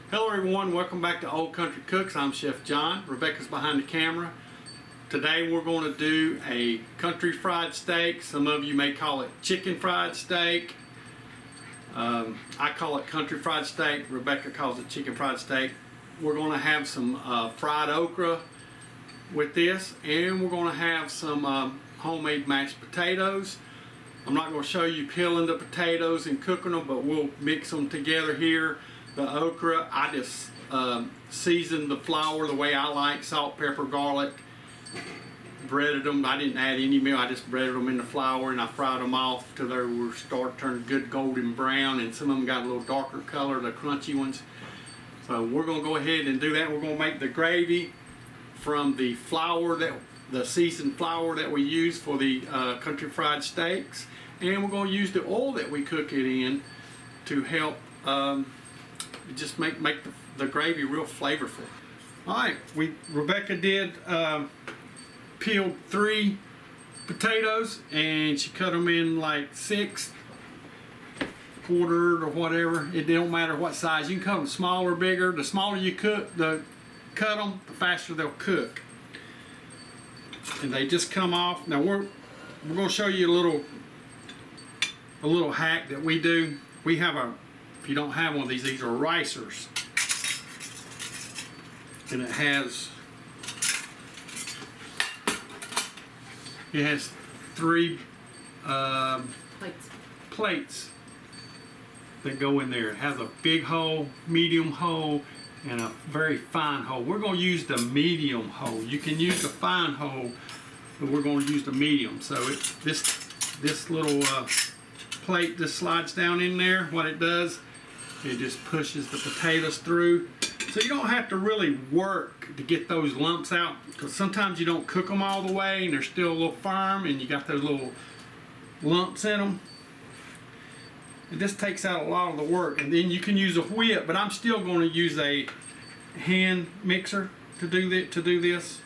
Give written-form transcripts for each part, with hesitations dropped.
Hello everyone, welcome back to Old Country Cooks. I'm Chef John. Rebecca's behind the camera. Today we're going to do a country fried steak. Some of you may call it chicken fried steak. I call it country fried steak. Rebecca calls it chicken fried steak. We're going to have some fried okra with this, and we're going to have some homemade mashed potatoes. I'm not going to show you peeling the potatoes and cooking them, but we'll mix them together here. The okra, I just seasoned the flour the way I like, salt, pepper, garlic, breaded them. I didn't add any milk, I just breaded them in the flour and I fried them off till they were start turning good golden brown, and some of them got a little darker color, the crunchy ones. So we're going to go ahead and do that. We're going to make the gravy from the flour, the seasoned flour that we use for the country fried steaks, and we're going to use the oil that we cook it in to help just make the gravy real flavorful. All right, Rebecca did peeled 3 potatoes, and she cut them in like 6, quartered or whatever. It don't matter what size. You can cut them smaller or bigger. The smaller you cut them, the faster they'll cook. And they just come off. Now we're going to show you a little hack that we do. We have if you don't have one of these are ricers, and it has 3 plates that go in there. It has a big hole, medium hole, and a very fine hole. We're going to use the medium hole. You can use the fine hole, but we're going to use the medium. So this little plate just slides down in there. What it does, it just pushes the potatoes through. So you don't have to really work to get those lumps out, because sometimes you don't cook them all the way and they're still a little firm and you got those little lumps in them. It just takes out a lot of the work. And then you can use a whip, but I'm still going to use a hand mixer to do this.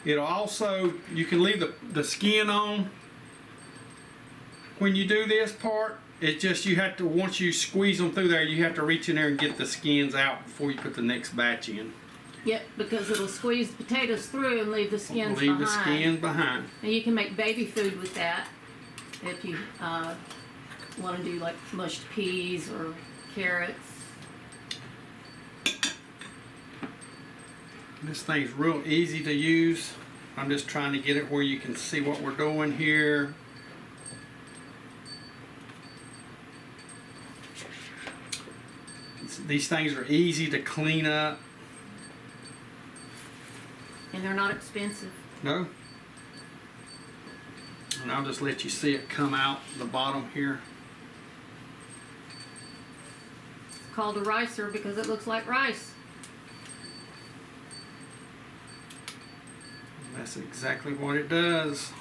It'll also, you can leave the skin on when you do this part. It's just you have to, once you squeeze them through there, you have to reach in there and get the skins out before you put the next batch in. Yep, because it'll squeeze the potatoes through and leave the skins behind. Leave the skin behind. And you can make baby food with that if you want to do like mushed peas or carrots. This thing's real easy to use. I'm just trying to get it where you can see what we're doing here. These things are easy to clean up. And they're not expensive. No. And I'll just let you see it come out the bottom here. It's called a ricer because it looks like rice. That's exactly what it does.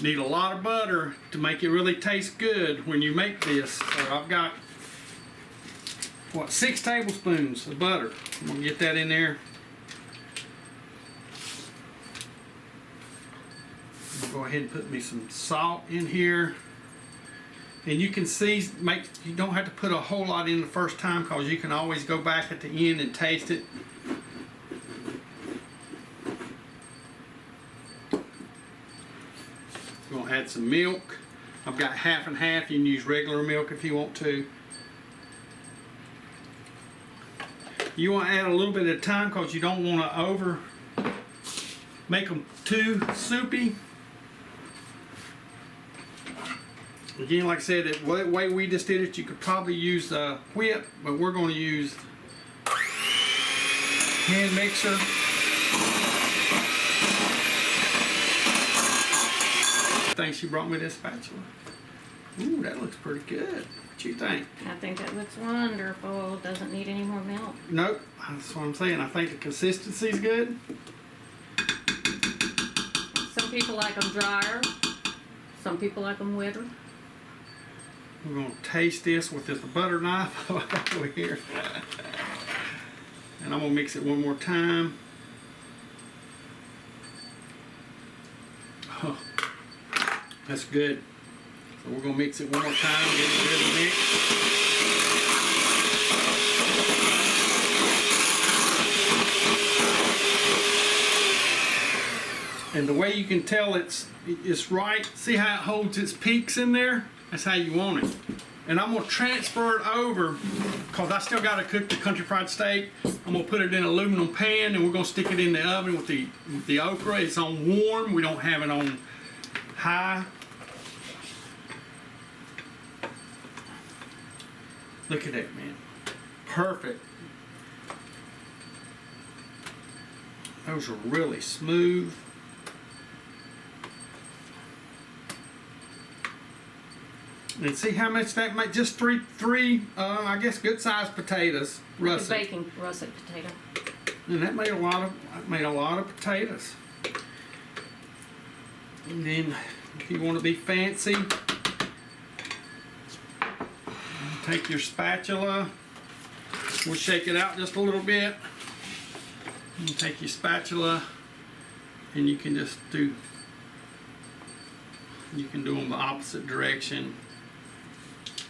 Need a lot of butter to make it really taste good when you make this. So I've got 6 tablespoons of butter. I'm gonna get that in there. I'll go ahead and put me some salt in here. And you can see, you don't have to put a whole lot in the first time, because you can always go back at the end and taste it. I'm gonna add some milk. I've got half and half. You can use regular milk if you want to. You want to add a little bit at a time, because you don't want to make them too soupy. Again, like I said, the way we just did it, you could probably use a whip, but we're going to use hand mixer. I think she brought me this spatula. Ooh, that looks pretty good. What you think? I think that looks wonderful. Doesn't need any more milk. Nope, that's what I'm saying. I think the consistency's good. Some people like them drier. Some people like them wetter. We're going to taste this with this butter knife over here. And I'm going to mix it one more time. Oh, that's good. So we're going to mix it one more time, get it good and mixed. And the way you can tell it's right, see how it holds its peaks in there? That's how you want it. And I'm gonna transfer it over, cause I still gotta cook the country fried steak. I'm gonna put it in an aluminum pan and we're gonna stick it in the oven with the okra. It's on warm, we don't have it on high. Look at that, man. Perfect. Those are really smooth. And see how much that made? Just three, I guess, good sized potatoes. Russet. Baking russet potato. And that made a lot of potatoes. And then, if you want to be fancy, take your spatula. We'll shake it out just a little bit. And take your spatula, and you can just do. You can do them the opposite direction.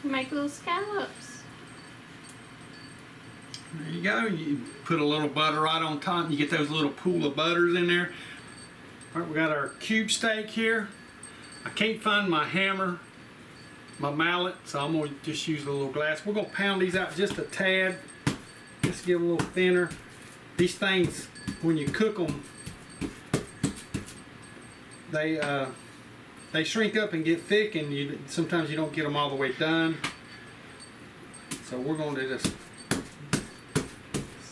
Make little scallops. There you go. You put a little butter right on top. You get those little pool of butters in there. All right, we got our cube steak here. I can't find my hammer, my mallet, so I'm going to just use a little glass. We're going to pound these out just a tad. Just get a little thinner. These things, when you cook them, they shrink up and get thick, and sometimes you don't get them all the way done. So we're going to just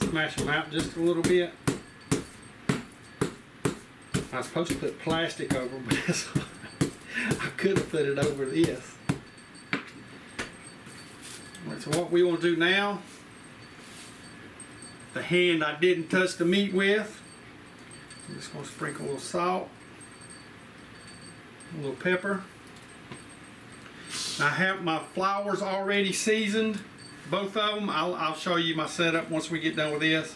smash them out just a little bit. I was supposed to put plastic over them, but I could have put it over this. Right, so what we want to do now, the hand I didn't touch the meat with, I'm just going to sprinkle a little salt. A little pepper. I have my flours already seasoned, both of them. I'll show you my setup once we get done with this.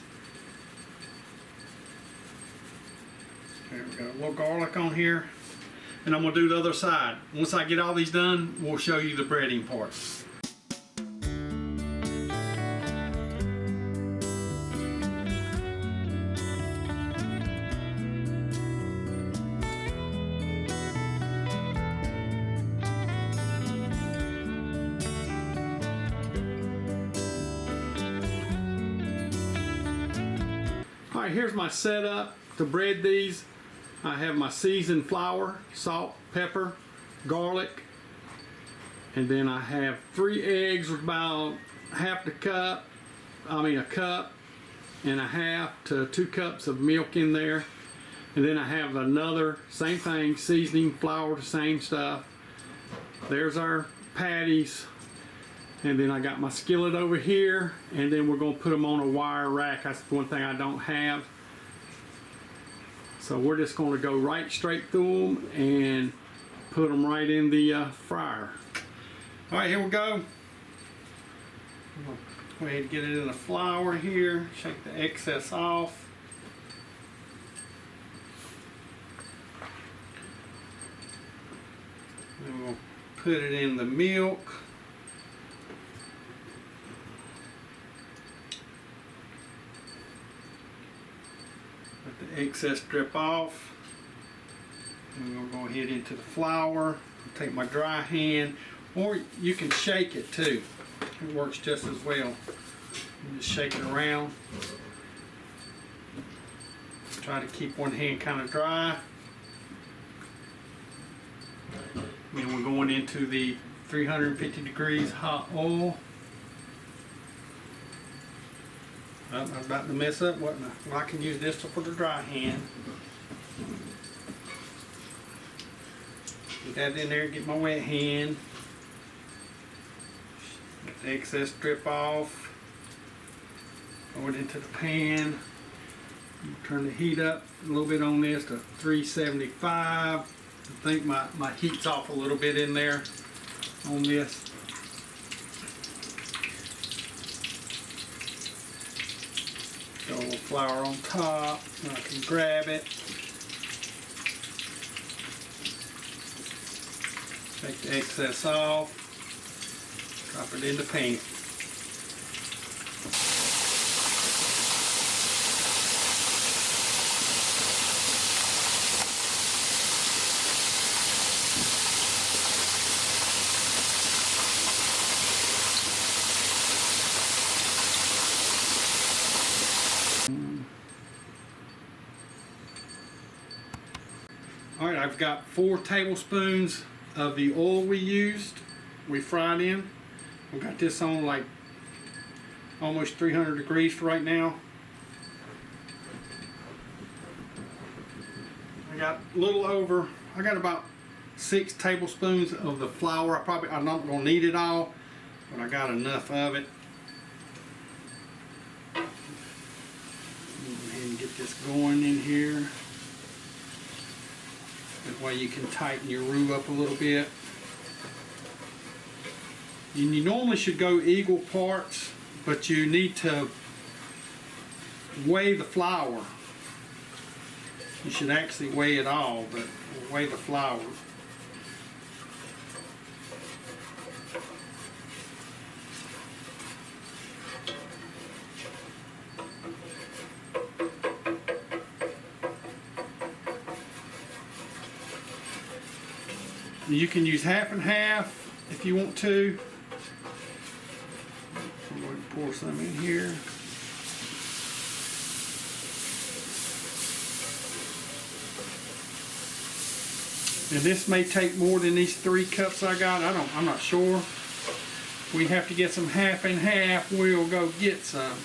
There we go, a little garlic on here. And I'm going to do the other side. Once I get all these done, we'll show you the breading part. Alright, here's my setup to bread these. I have my seasoned flour, salt, pepper, garlic, and then I have 3 eggs with about a cup and a half to 2 cups of milk in there. And then I have another, same thing, seasoning, flour, the same stuff. There's our patties. And then I got my skillet over here, and then we're going to put them on a wire rack. That's the one thing I don't have. So we're just going to go right straight through them and put them right in the fryer. All right, here we go. Go ahead and get it in the flour here. Shake the excess off. Then we'll put it in the milk. Let the excess drip off. And we'll go ahead into the flour. Take my dry hand, or you can shake it too. It works just as well. You just shake it around. Try to keep one hand kind of dry. Then we're going into the 350 degrees hot oil. I was about to mess up, wasn't I? Well, I can use this for the dry hand. Get that in there, get my wet hand. Get the excess drip off. Throw it into the pan. Turn the heat up a little bit on this to 375. I think my heat's off a little bit in there on this. Throw a little flour on top, and I can grab it. Take the excess off, drop it in the pan. I've got 4 tablespoons of the oil we fried in. We've got this on like almost 300 degrees for right now. I got about 6 tablespoons of the flour. I'm not gonna need it all, but I got enough of it. Go ahead and get this going in here. That way you can tighten your roux up a little bit. And you normally should go equal parts, but you need to weigh the flour. You should actually weigh it all, but weigh the flour. You can use half and half if you want to. I'm going to pour some in here. And this may take more than these 3 cups I got. I'm not sure. If we have to get some half and half, we'll go get some.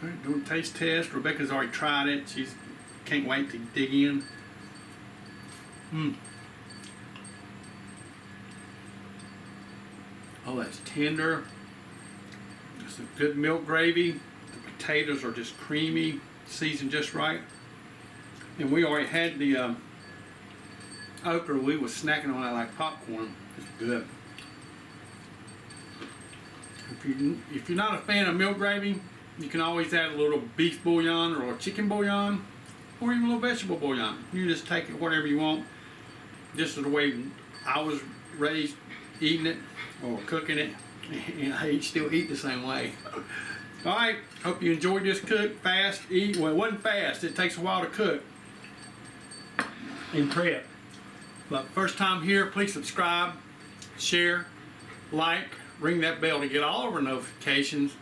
Alright, doing a taste test. Rebecca's already tried it. She can't wait to dig in. Oh, that's tender. It's a good milk gravy. The potatoes are just creamy, seasoned just right. And we already had the okra. We was snacking on that like popcorn. It's good. If you're not a fan of milk gravy, you can always add a little beef bouillon or a chicken bouillon or even a little vegetable bouillon. You just take it whatever you want. This is the way I was raised eating it or cooking it, and I still eat the same way. Alright, hope you enjoyed this cook. Fast, eat. Well, it wasn't fast. It takes a while to cook and prep. But first time here, please subscribe, share, like, ring that bell to get all of our notifications.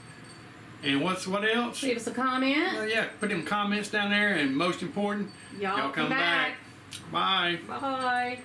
And what else? Leave us a comment. Yeah, put them comments down there, and most important, Y'all come back. Bye. Bye.